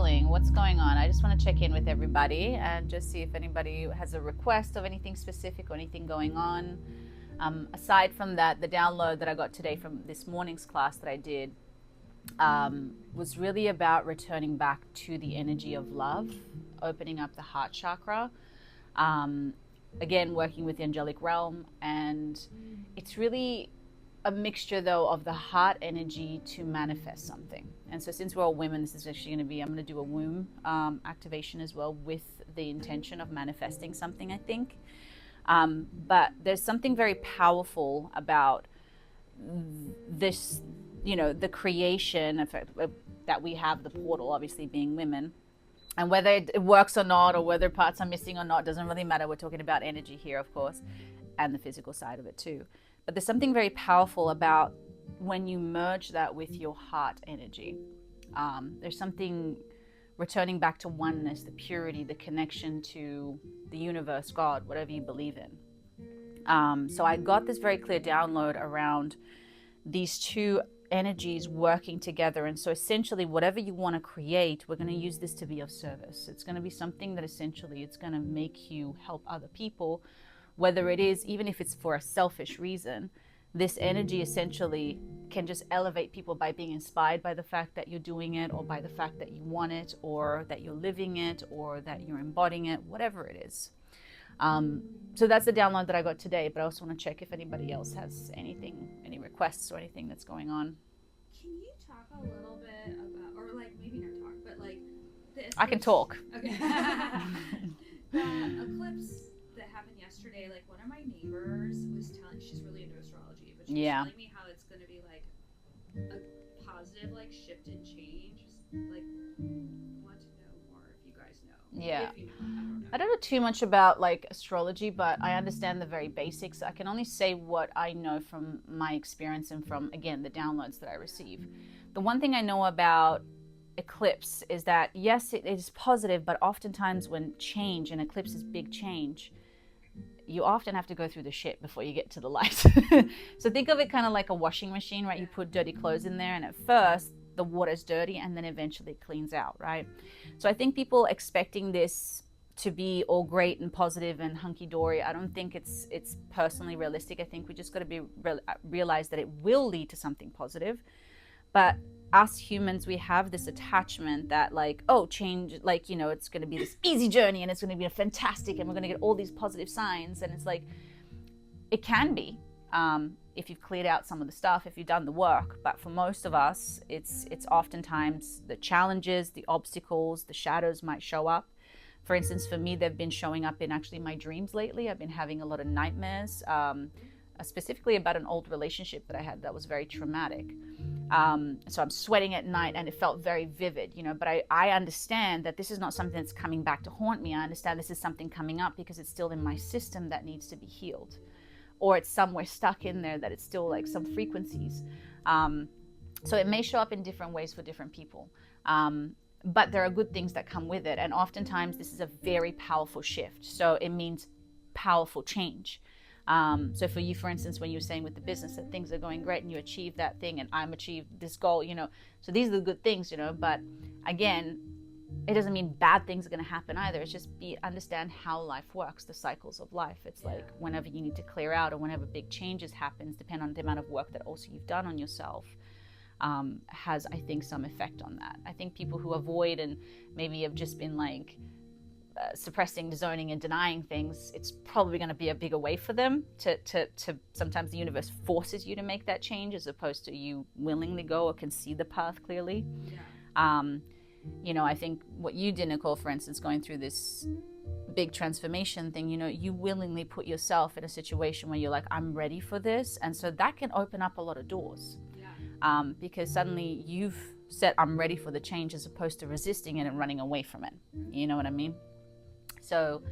feeling? What's going on? I just want to check in with everybody and just see if anybody has a request of anything specific or anything going on. Aside from that, the download that I got today from this morning's class that I did was really about returning back to the energy of love, opening up the heart chakra. Again, working with the angelic realm, and it's really a mixture though of the heart energy to manifest something. And so since we're all women, this is actually going to be, I'm going to do a womb activation as well with the intention of manifesting something, I think. But there's something very powerful about this, the creation of, that we have, the portal, obviously being women. And whether it works or not, or whether parts are missing or not, doesn't really matter. We're talking about energy here, of course, and the physical side of it too. But there's something very powerful about when you merge that with your heart energy. There's something returning back to oneness, the purity, the connection to the universe, God, whatever you believe in. So I got this very clear download around these two energies working together. And so essentially, whatever you want to create, we're going to use this to be of service. It's going to be something that essentially it's going to make you help other people, whether it is, even if it's for a selfish reason. This energy essentially can just elevate people by being inspired by the fact that you're doing it, or by the fact that you want it, or that you're living it, or that you're embodying it, whatever it is. So that's the download that I got today, but I also want to check if anybody else has anything, any requests or anything that's going on. Can you talk a little bit about, or like maybe not talk, but like the eclipse? I can talk. Okay. The eclipse that happened yesterday, like one of my neighbors was telling, she's really into astrology, but she was telling me how it's going to be like a positive like shift and change. Like, want to know more if you guys know. Yeah. If you know, I don't know too much about like astrology, but I understand the very basics. I can only say what I know from my experience and from, again, the downloads that I receive. The one thing I know about eclipse is that, yes, it is positive, but oftentimes when change, and eclipse is big change, you often have to go through the shit before you get to the light. So think of it kind of like a washing machine, right? You put dirty clothes in there, and at first the water's dirty, and then eventually it cleans out, right? So I think people expecting this to be all great and positive and hunky-dory, I don't think it's personally realistic. I think we just got to realize that it will lead to something positive. But us humans, we have this attachment that like, oh, change, like, it's going to be this easy journey, and it's going to be fantastic, and we're going to get all these positive signs. And it's like, it can be, if you've cleared out some of the stuff, if you've done the work. But for most of us, it's oftentimes the challenges, the obstacles, the shadows might show up. For instance, for me, they've been showing up in actually my dreams lately. I've been having a lot of nightmares, specifically about an old relationship that I had that was very traumatic. So I'm sweating at night, and it felt very vivid, but I understand that this is not something that's coming back to haunt me. I understand this is something coming up because it's still in my system that needs to be healed, or it's somewhere stuck in there that it's still like some frequencies. So it may show up in different ways for different people. But there are good things that come with it. And oftentimes this is a very powerful shift. So it means powerful change. So for you, for instance, when you were saying with the business that things are going great and you achieve that thing, and I'm achieved this goal, so these are the good things, but again, it doesn't mean bad things are going to happen either. It's just understand how life works, the cycles of life. It's like whenever you need to clear out, or whenever big changes happens, depending on the amount of work that also you've done on yourself, has, I think, some effect on that. I think people who avoid and maybe have just been like suppressing, disowning, and denying things, it's probably going to be a bigger way for them to sometimes the universe forces you to make that change, as opposed to you willingly go or can see the path clearly. I think what you did, Nicole, for instance, going through this big transformation thing, you willingly put yourself in a situation where you're like, I'm ready for this. And so that can open up a lot of doors. Because suddenly you've said, I'm ready for the change, as opposed to resisting it and running away from it. You know what I mean? So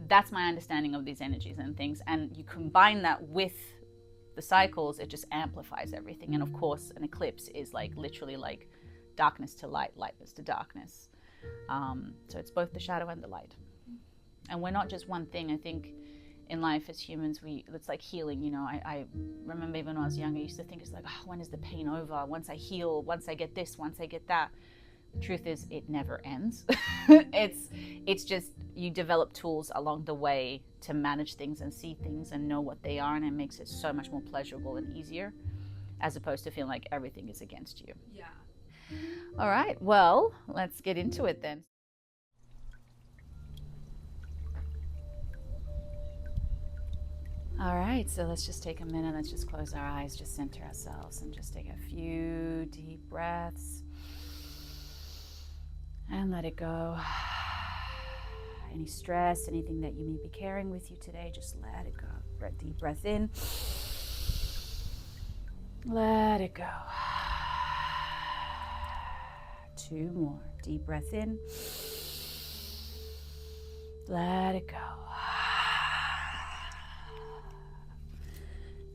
that's my understanding of these energies and things. And you combine that with the cycles, it just amplifies everything. And of course, an eclipse is like literally like darkness to light, lightness to darkness. So it's both the shadow and the light. And we're not just one thing. I think in life as humans, it's like healing. I remember even when I was younger, I used to think it's like, oh, when is the pain over? Once I heal, once I get this, once I get that. Truth is, it never ends. It's just you develop tools along the way to manage things and see things and know what they are, and it makes it so much more pleasurable and easier, as opposed to feeling like everything is against you. Yeah. All right, well, let's get into it then. All right, so let's just take a minute. Let's just close our eyes, just center ourselves, and just take a few deep breaths and let it go. Any stress, anything that you may be carrying with you today, just let it go. Deep breath in. Let it go. 2 more. Deep breath in. Let it go.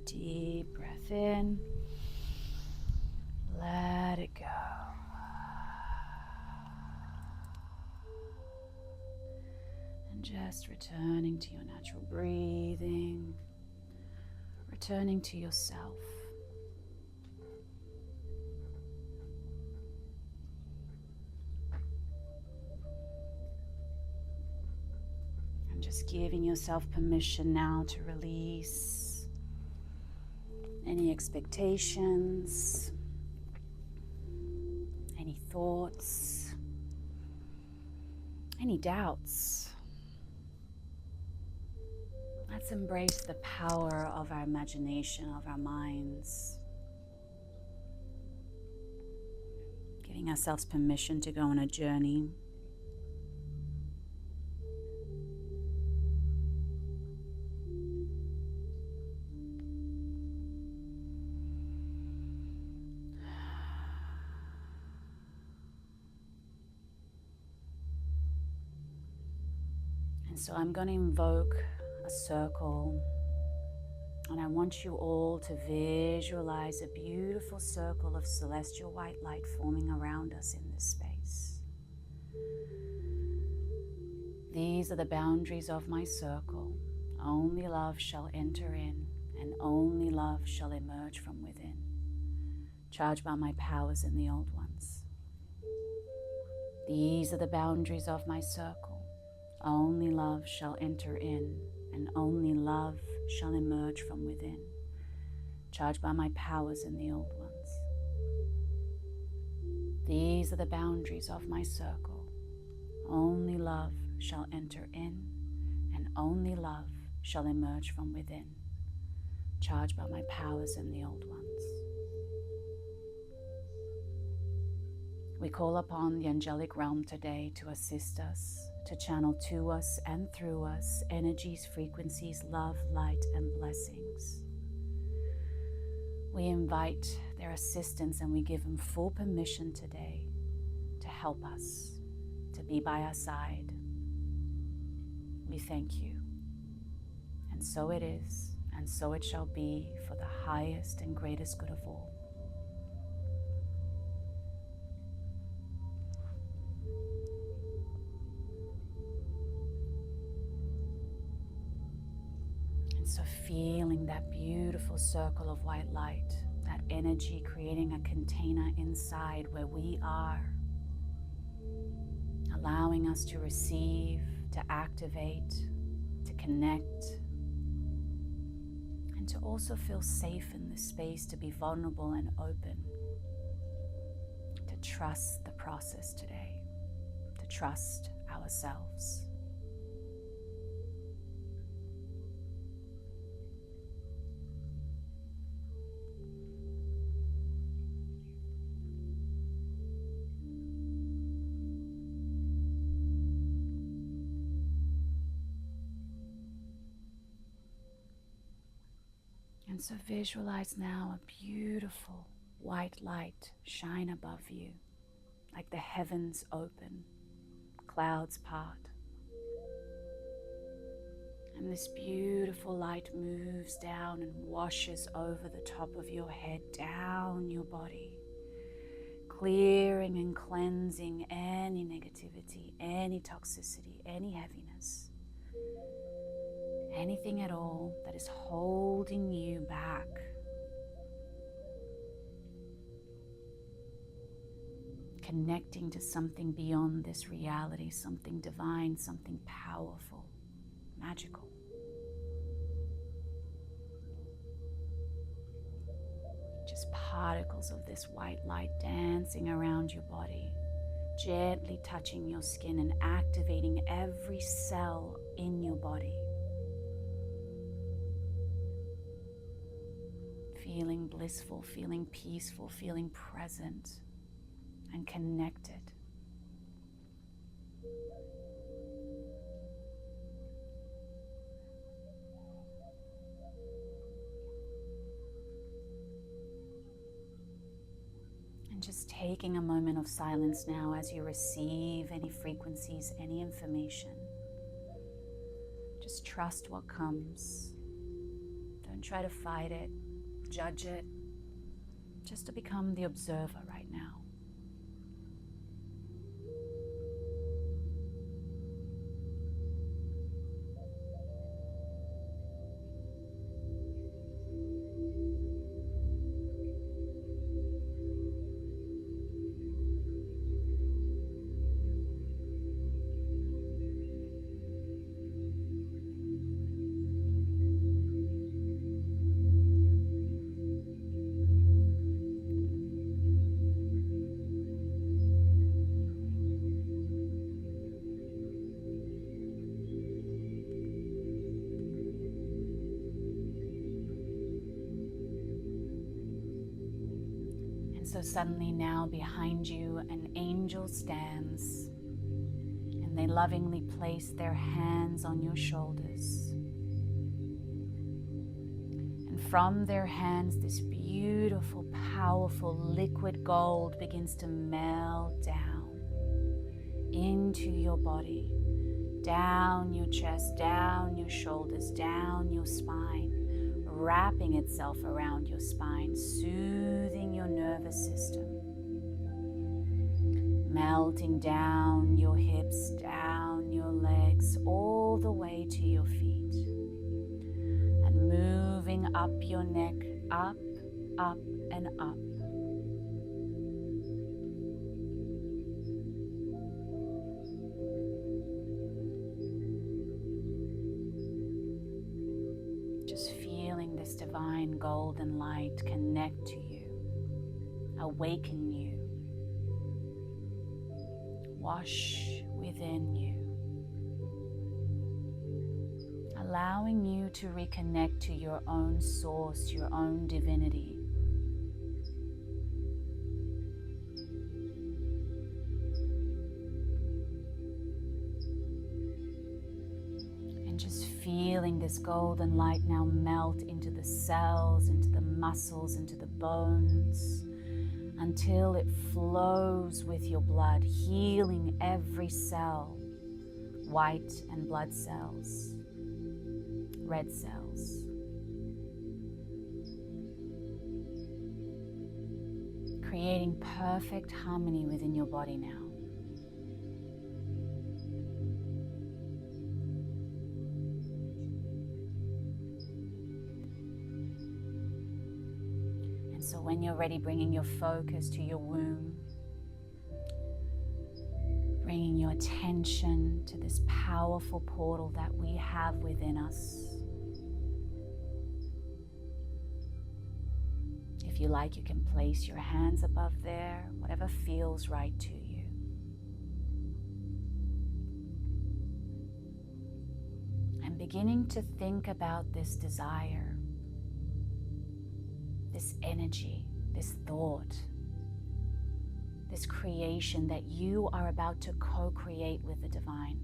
Deep breath in. Let it go. And just returning to your natural breathing, returning to yourself. And just giving yourself permission now to release any expectations, any thoughts, any doubts. Let's embrace the power of our imagination, of our minds. Giving ourselves permission to go on a journey. And so I'm going to invoke a circle, and I want you all to visualize a beautiful circle of celestial white light forming around us in this space. These are the boundaries of my circle. Only love shall enter in, and only love shall emerge from within, charged by my powers in the old ones. These are the boundaries of my circle. Only love shall enter in, and only love shall emerge from within, charged by my powers in the old ones. These are the boundaries of my circle. Only love shall enter in, and only love shall emerge from within, charged by my powers in the old ones. We call upon the angelic realm today to assist us, to channel to us and through us energies, frequencies, love, light, and blessings. We invite their assistance and we give them full permission today to help us, to be by our side. We thank you. And so it is, and so it shall be, for the highest and greatest good of all. So feeling that beautiful circle of white light, that energy creating a container inside where we are, allowing us to receive, to activate, to connect, and to also feel safe in this space, to be vulnerable and open, to trust the process today, to trust ourselves. And so visualize now a beautiful white light shine above you, like the heavens open, clouds part. And this beautiful light moves down and washes over the top of your head, down your body, clearing and cleansing any negativity, any toxicity, any heaviness. Anything at all that is holding you back. connecting to something beyond this reality, something divine, something powerful, magical. Just particles of this white light dancing around your body, gently touching your skin and activating every cell in your body. Feeling blissful, feeling peaceful, feeling present and connected. And just taking a moment of silence now as you receive any frequencies, any information. Just trust what comes. Don't try to fight it, judge it. Just to become the observer right now. So suddenly now behind you an angel stands, and they lovingly place their hands on your shoulders. And from their hands this beautiful, powerful liquid gold begins to melt down into your body, down your chest, down your shoulders, down your spine, wrapping itself around your spine, soothing your nervous system, melting down your hips, down your legs, all the way to your feet, and moving up your neck, up, up, and up. Just feeling this divine golden light connect to you, awaken you, wash within you, allowing you to reconnect to your own source, your own divinity. Just feeling this golden light now melt into the cells, into the muscles, into the bones, until it flows with your blood, healing every cell, white and blood cells, red cells. Creating perfect harmony within your body now. So when you're ready, bringing your focus to your womb, bringing your attention to this powerful portal that we have within us. If you like, you can place your hands above there, whatever feels right to you. And beginning to think about this desire, this energy, this thought, this creation that you are about to co-create with the divine.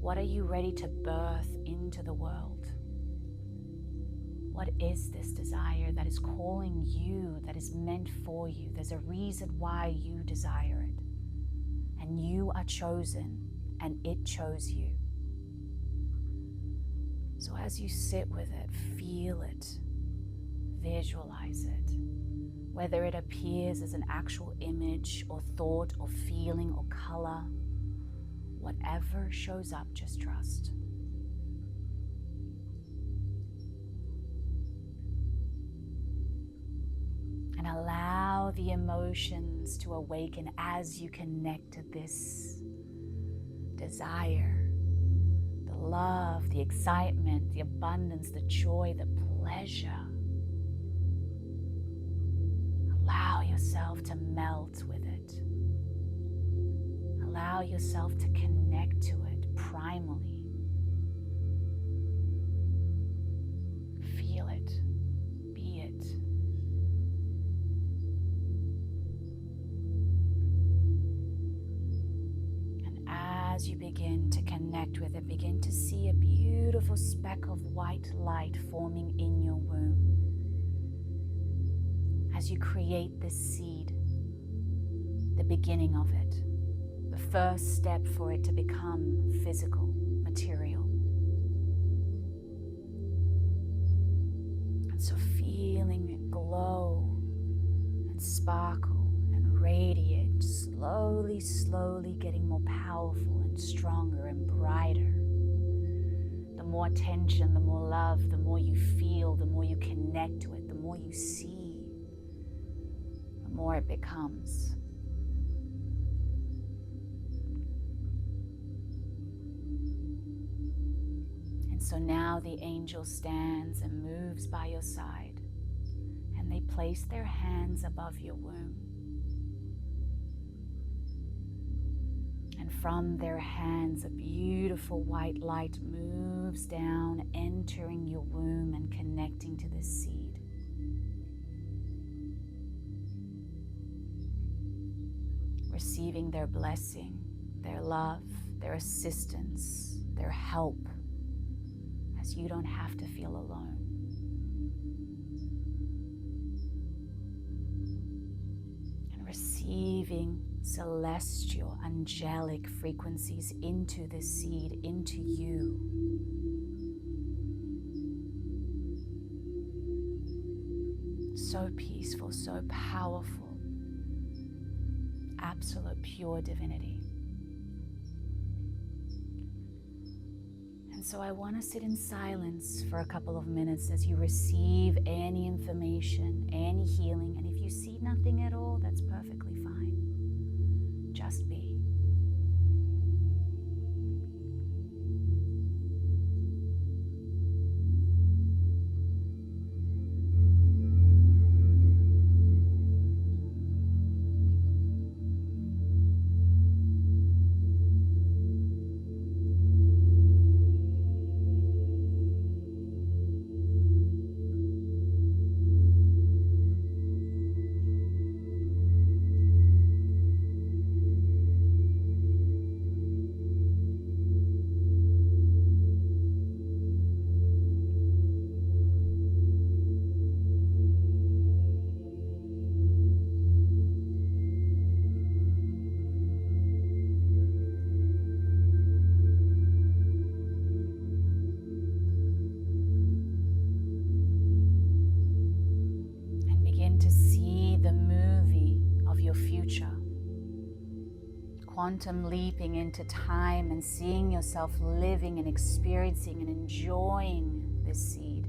What are you ready to birth into the world? What is this desire that is calling you, that is meant for you? There's a reason why you desire it. And you are chosen, and it chose you. So as you sit with it, feel it, visualize it, whether it appears as an actual image or thought or feeling or color, whatever shows up, just trust. And allow the emotions to awaken as you connect to this desire, the love, the excitement, the abundance, the joy, the pleasure. Allow yourself to melt with it. Allow yourself to connect to it primally. Feel it, be it. And as you begin to connect with it, begin to see a beautiful speck of white light forming in your womb. As you create this seed, the beginning of it, the first step for it to become physical, material. And so feeling it glow and sparkle and radiate, slowly, slowly getting more powerful and stronger and brighter. The more attention, the more love, the more you feel, the more you connect to it, the more you see, the more it becomes. And so now the angel stands and moves by your side, and they place their hands above your womb. And from their hands, a beautiful white light moves down, entering your womb and connecting to the seed. Receiving their blessing, their love, their assistance, their help, as you don't have to feel alone. And receiving celestial, angelic frequencies into the seed, into you. So peaceful, so powerful. Absolute pure divinity. And so I want to sit in silence for a couple of minutes as you receive any information, any healing. And if you see nothing at all, that's perfectly fine. Just be. Quantum leaping into time and seeing yourself living and experiencing and enjoying this seed.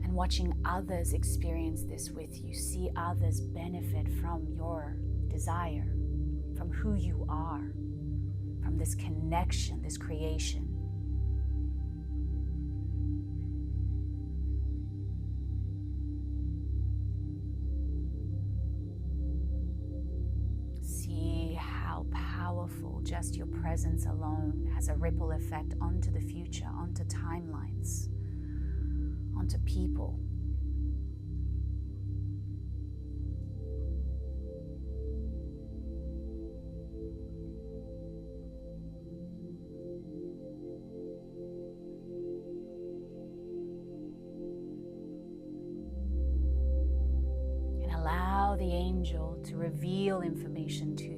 And watching others experience this with you. See others benefit from your desire, from who you are, from this connection, this creation. Just your presence alone has a ripple effect onto the future, onto timelines, onto people. And allow the angel to reveal information to you.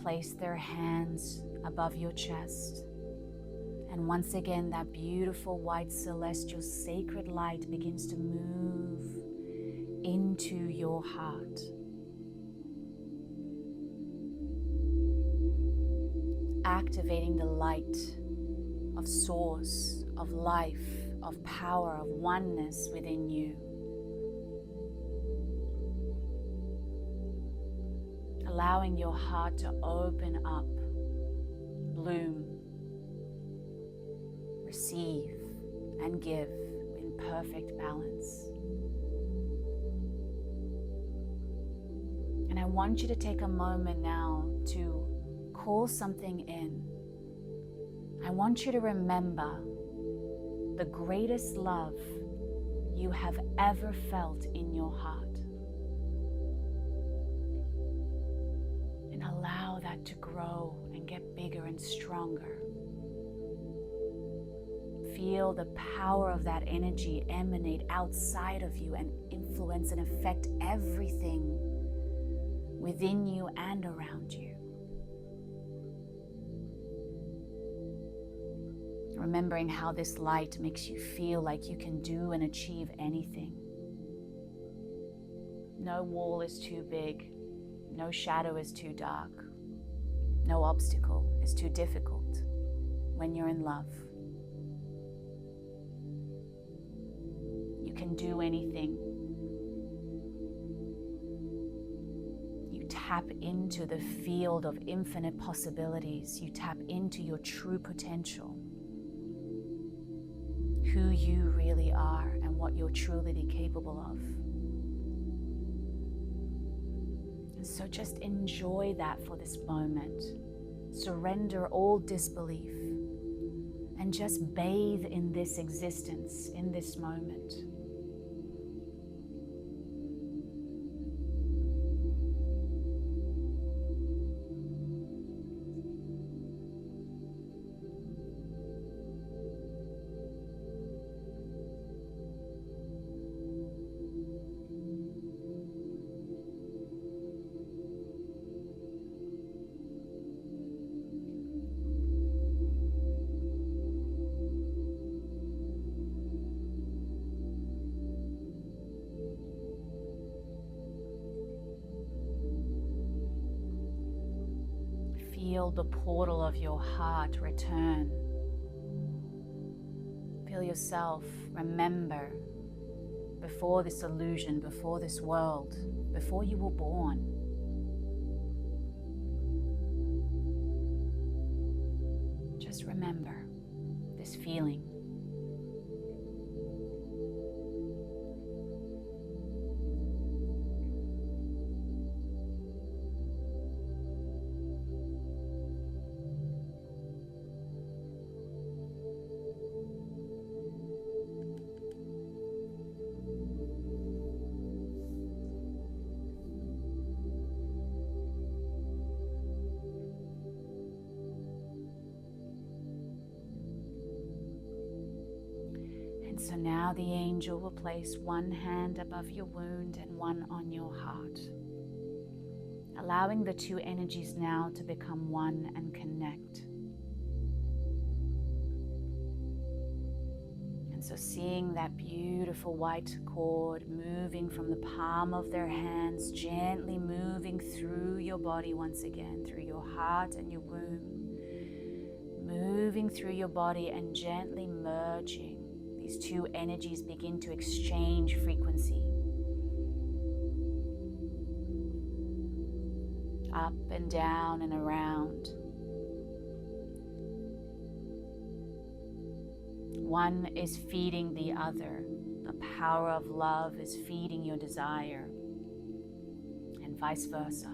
place their hands above your chest. And once again, that beautiful white celestial sacred light begins to move into your heart. Activating the light of source, of life, of power, of oneness within you. Allowing your heart to open up, bloom, receive, and give in perfect balance. And I want you to take a moment now to call something in. I want you to remember the greatest love you have ever felt in your heart. And allow that to grow and get bigger and stronger. Feel the power of that energy emanate outside of you and influence and affect everything within you and around you. Remembering how this light makes you feel like you can do and achieve anything. No wall is too big. No shadow is too dark. No obstacle is too difficult when you're in love. You can do anything. You tap into the field of infinite possibilities. You tap into your true potential. Who you really are and what you're truly capable of. And so just enjoy that for this moment. Surrender all disbelief and just bathe in this existence, in this moment. Feel the portal of your heart return. Feel yourself remember before this illusion, before this world, before you were born. Just remember this feeling. So now the angel will place one hand above your wound and one on your heart, allowing the two energies now to become one and connect. And so seeing that beautiful white cord moving from the palm of their hands, gently moving through your body once again, through your heart and your womb, moving through your body and gently merging. These two energies begin to exchange frequency. Up and down and around. One is feeding the other. The power of love is feeding your desire, and vice versa.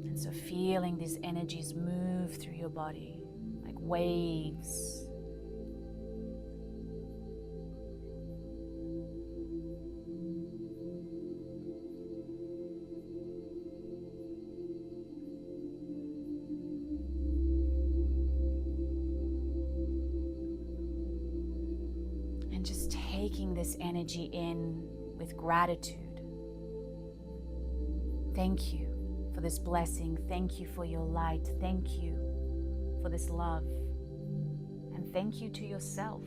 And so feeling these energies move through your body like waves. And just taking this energy in with gratitude. Thank you for this blessing. Thank you for your light. Thank you for this love. And thank you to yourself.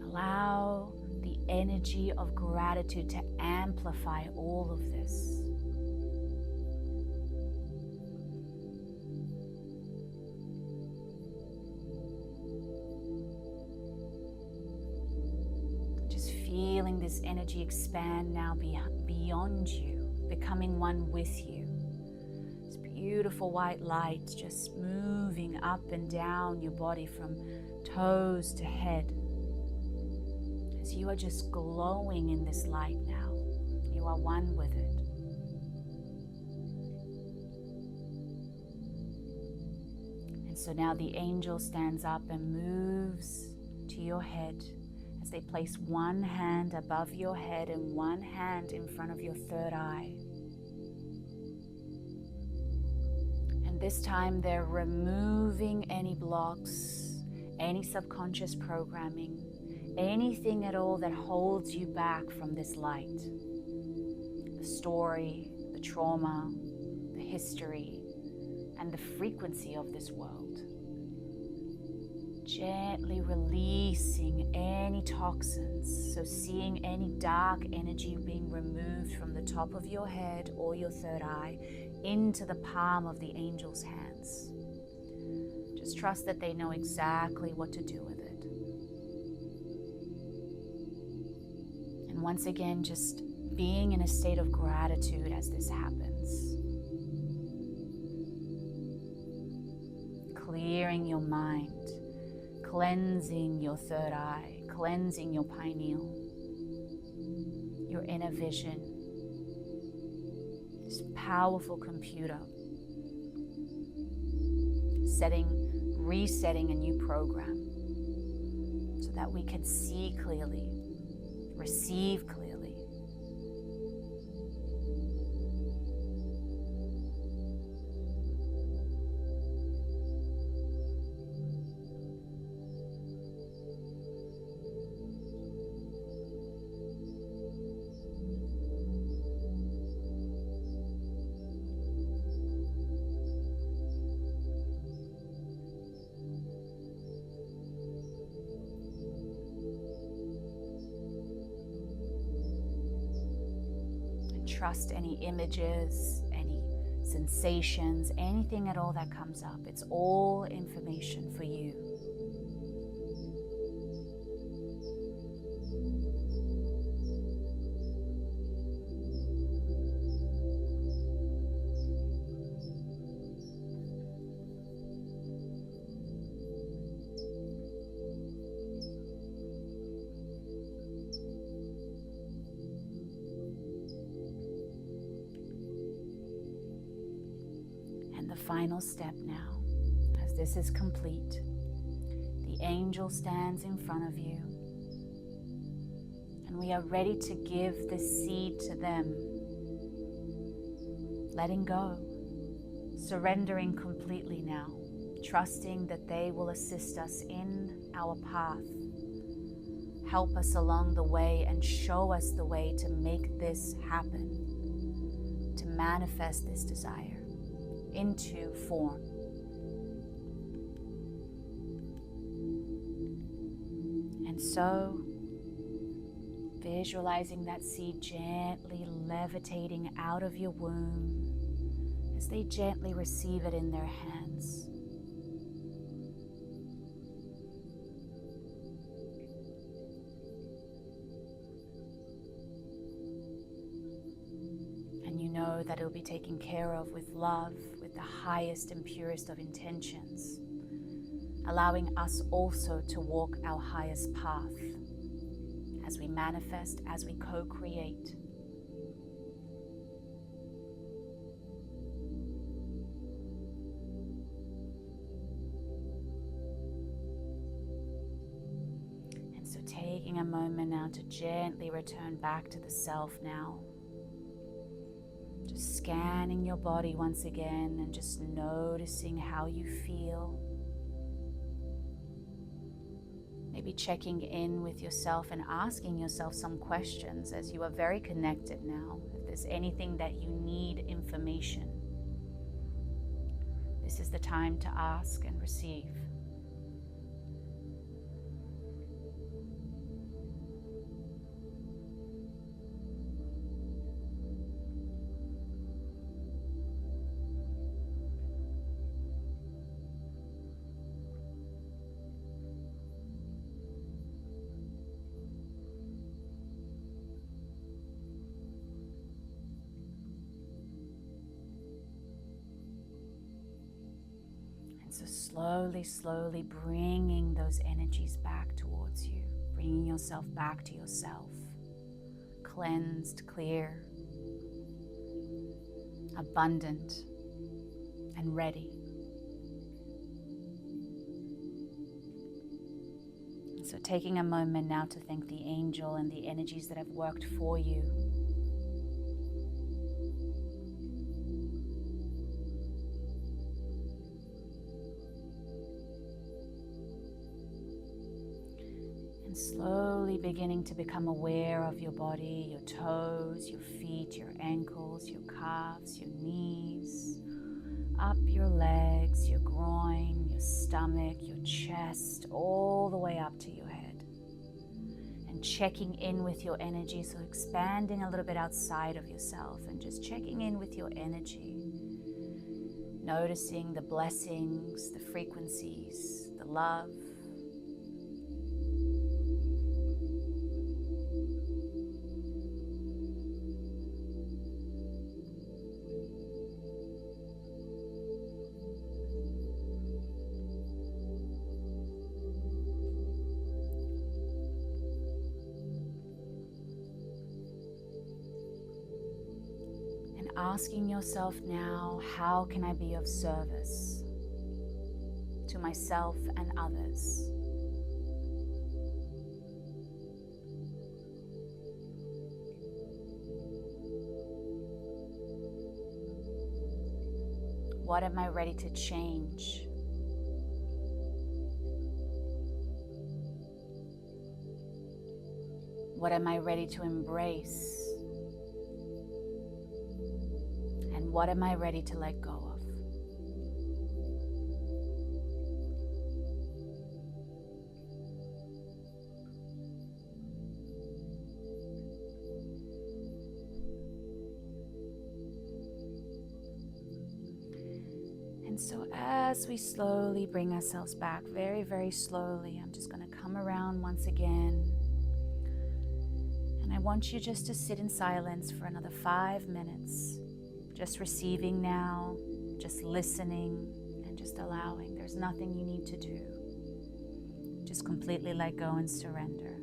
Allow the energy of gratitude to amplify all of this. Just feeling this energy expand now beyond you, becoming one with you. This beautiful white light just moving up and down your body from toes to head. As you are just glowing in this light now, you are one with it. And so now the angel stands up and moves to your head as they place one hand above your head and one hand in front of your third eye. And this time they're removing any blocks, any subconscious programming, anything at all that holds you back from this light. The story, the trauma, the history, and the frequency of this world. Gently releasing any toxins, so seeing any dark energy being removed from the top of your head or your third eye into the palm of the angel's hands. Just trust that they know exactly what to do with it. And once again, just being in a state of gratitude as this happens. Clearing your mind. Cleansing your third eye, cleansing your pineal, your inner vision, this powerful computer, resetting a new program so that we can see clearly, receive clearly. Trust any images, any sensations, anything at all that comes up. It's all information for you. Final step now, as this is complete, the angel stands in front of you, and we are ready to give this seed to them, letting go, surrendering completely now, trusting that they will assist us in our path, help us along the way, and show us the way to make this happen, to manifest this desire into form. And so, visualizing that seed gently levitating out of your womb as they gently receive it in their hands. And you know that it will be taken care of with love, the highest and purest of intentions, allowing us also to walk our highest path as we manifest, as we co-create. And so taking a moment now to gently return back to the self now. Just scanning your body once again and just noticing how you feel. Maybe be checking in with yourself and asking yourself some questions, as you are very connected now. If there's anything that you need information, this is the time to ask and receive. So slowly bringing those energies back towards you, bringing yourself back to yourself, cleansed, clear, abundant, and ready. So taking a moment now to thank the angel and the energies that have worked for you. Slowly beginning to become aware of your body, your toes, your feet, your ankles, your calves, your knees, up your legs, your groin, your stomach, your chest, all the way up to your head. And checking in with your energy, so expanding a little bit outside of yourself and just checking in with your energy. Noticing the blessings, the frequencies, the love. Asking yourself now, how can I be of service to myself and others? What am I ready to change? What am I ready to embrace? And what am I ready to let go of? And so as we slowly bring ourselves back, very, very slowly, I'm just going to come around once again. And I want you just to sit in silence for another 5 minutes. Just receiving now, just listening, and just allowing. There's nothing you need to do. Just completely let go and surrender.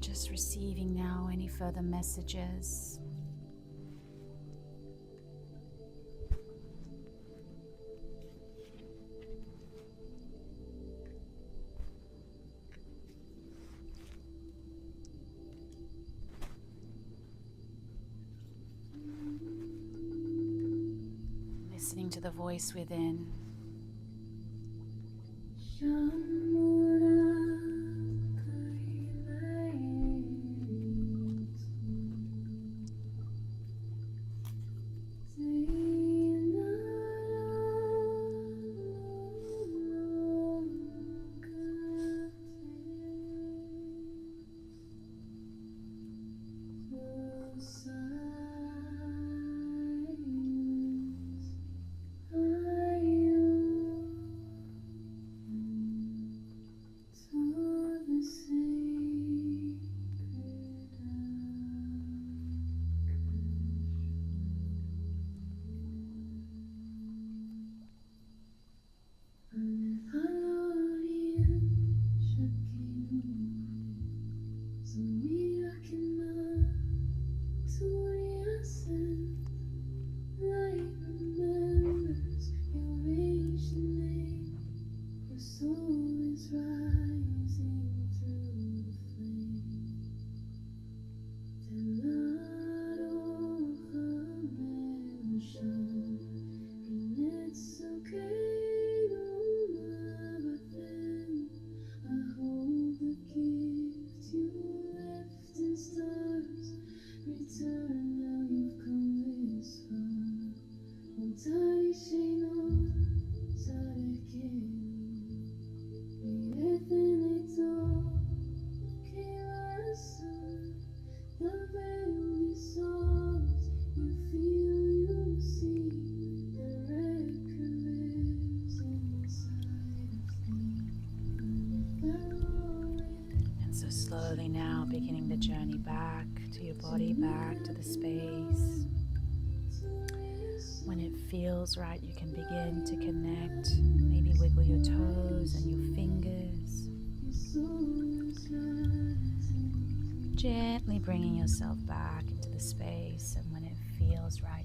Just receiving now any further messages. to the voice within. So slowly now beginning the journey back to your body, back to the space. When it feels right, you can begin to connect. Maybe wiggle your toes and your fingers. Gently bringing yourself back into the space, and when it feels right